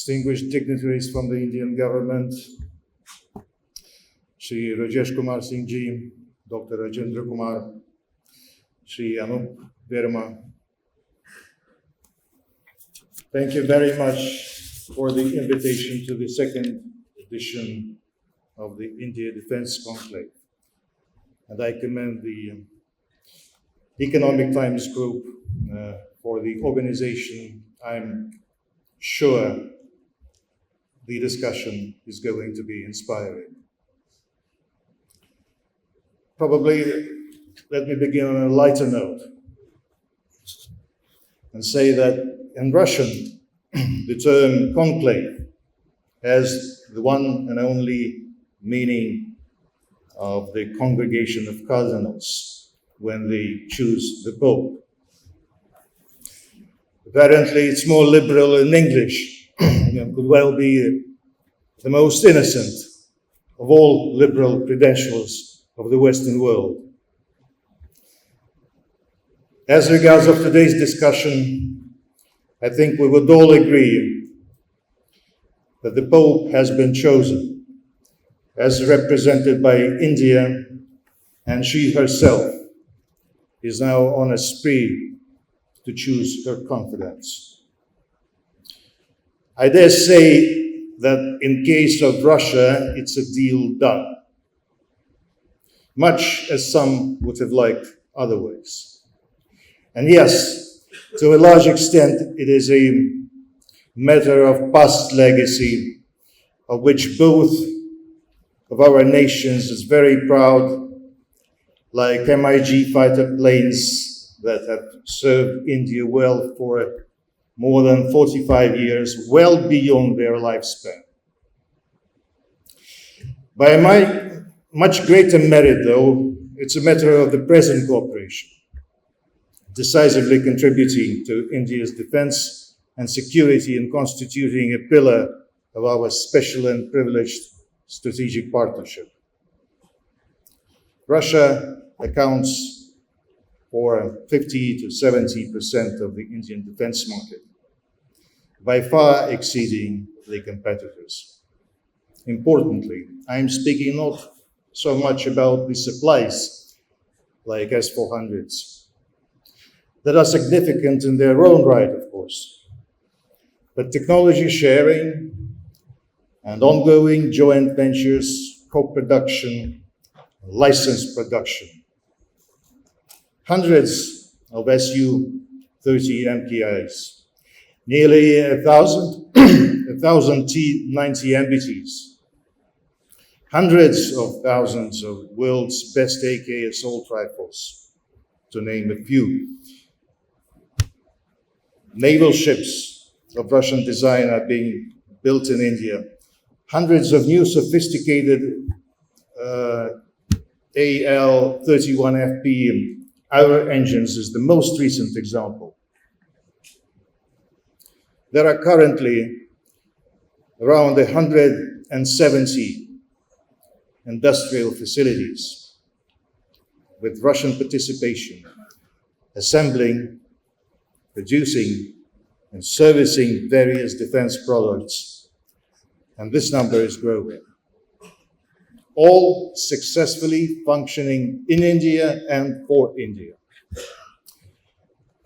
distinguished dignitaries from the Indian government, Shri Rajesh Kumar Singh Ji, Dr. Rajendra Kumar, Shri Anup Verma. Thank you very much for the invitation to the second edition of the India Defense Conclave. And I commend the Economic Times Group for the organization. I'm sure the discussion is going to be inspiring. Probably, let me begin on a lighter note and say that in Russian, the term conclave has the one and only meaning of the congregation of cardinals when they choose the Pope. Apparently, it's more liberal in English. Could well be the most innocent of all liberal credentials of the Western world. As regards of today's discussion, I think we would all agree that the Pope has been chosen as represented by India, and she herself is now on a spree to choose her confidants. I dare say that in case of Russia, it's a deal done, much as some would have liked otherwise. And yes, to a large extent, it is a matter of past legacy, of which both of our nations is very proud, like MiG fighter planes that have served India well for more than 45 years, well beyond their lifespan. By a much greater merit, though, it's a matter of the present cooperation, decisively contributing to India's defense and security and constituting a pillar of our special and privileged strategic partnership. Russia accounts for 50 to 70% of the Indian defense market, by far exceeding the competitors. Importantly, I'm speaking not so much about the supplies like S-400s that are significant in their own right, of course, but technology sharing and ongoing joint ventures, co-production, licensed production. Hundreds of Su-30 MKIs, nearly 1,000 T-90 MBTs, hundreds of thousands of world's best AK assault rifles, to name a few. Naval ships of Russian design are being built in India. Hundreds of new sophisticated AL-31FP our engines is the most recent example. There are currently around 170 industrial facilities with Russian participation, assembling, producing, and servicing various defense products, and this number is growing. All successfully functioning in India and for India.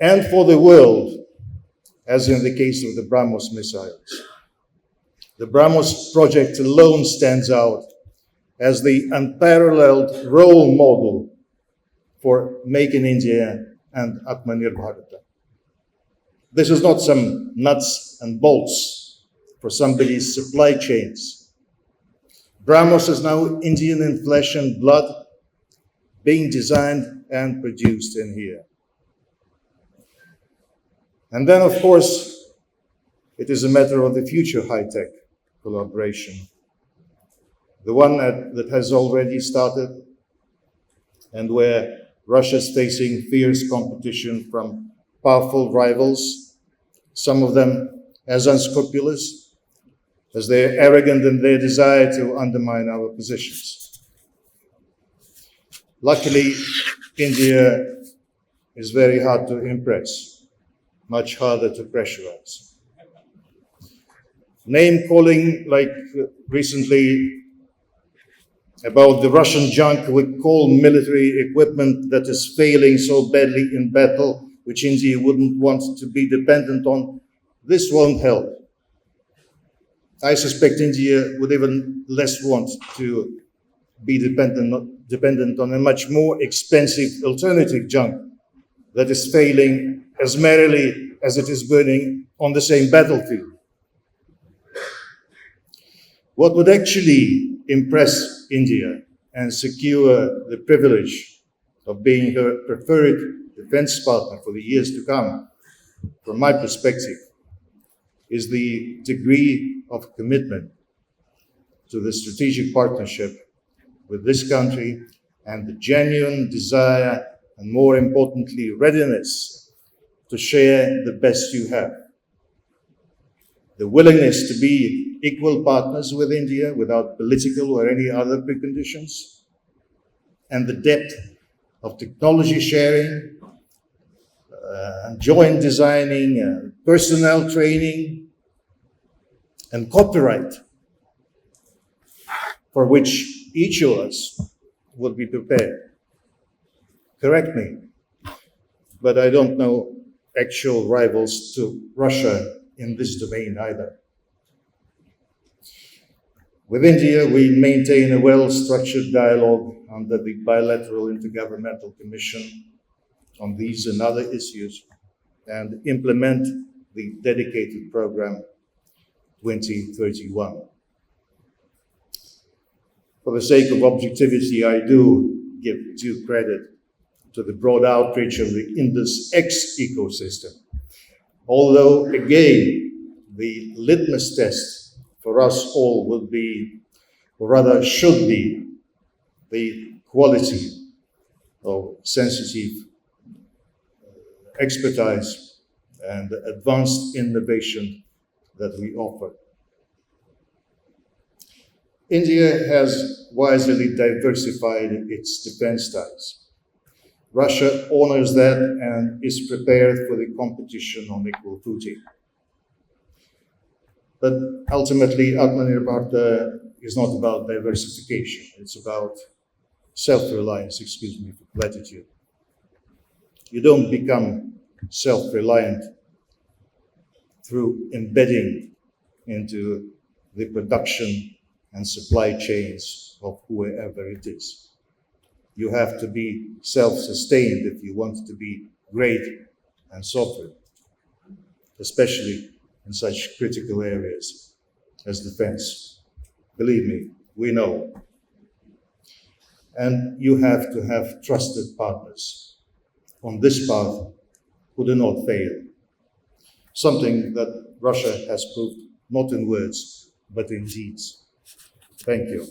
And for the world, as in the case of the BrahMos missiles. The BrahMos project alone stands out as the unparalleled role model for Make in India and Atmanirbharta. This is not some nuts and bolts for somebody's supply chains. BrahMos is now Indian in flesh and blood, being designed and produced in here. And then, of course, it is a matter of the future high-tech collaboration. The one that has already started and where Russia is facing fierce competition from powerful rivals, some of them as unscrupulous as they're arrogant in their desire to undermine our positions. Luckily, India is very hard to impress, much harder to pressurize. Name calling, like recently about the Russian junk we call military equipment that is failing so badly in battle, which India wouldn't want to be dependent on, this won't help. I suspect India would even less want to be dependent on a much more expensive alternative junk that is failing as merrily as it is burning on the same battlefield. What would actually impress India and secure the privilege of being her preferred defense partner for the years to come, from my perspective, is the degree of commitment to the strategic partnership with this country and the genuine desire and, more importantly, readiness to share the best you have. The willingness to be equal partners with India without political or any other preconditions, and the depth of technology sharing, joint designing, personnel training, and copyright, for which each of us would be prepared. Correct me, but I don't know actual rivals to Russia in this domain either. With India, we maintain a well-structured dialogue under the Bilateral Intergovernmental Commission on these and other issues, and implement the dedicated program 2031. For the sake of objectivity, I do give due credit to the broad outreach of the Indus X ecosystem. Although, again, the litmus test for us all would be, or rather should be, the quality of sensitive expertise and advanced innovation that we offer. India has wisely diversified its defense ties. Russia honors that and is prepared for the competition on equal footing. But ultimately, Atmanirbharta is not about diversification. It's about self-reliance, excuse me for platitude. You don't become self-reliant through embedding into the production and supply chains of whoever it is. You have to be self-sustained if you want to be great and sovereign, especially in such critical areas as defense. Believe me, we know. And you have to have trusted partners on this path who do not fail. Something that Russia has proved not in words, but in deeds. Thank you.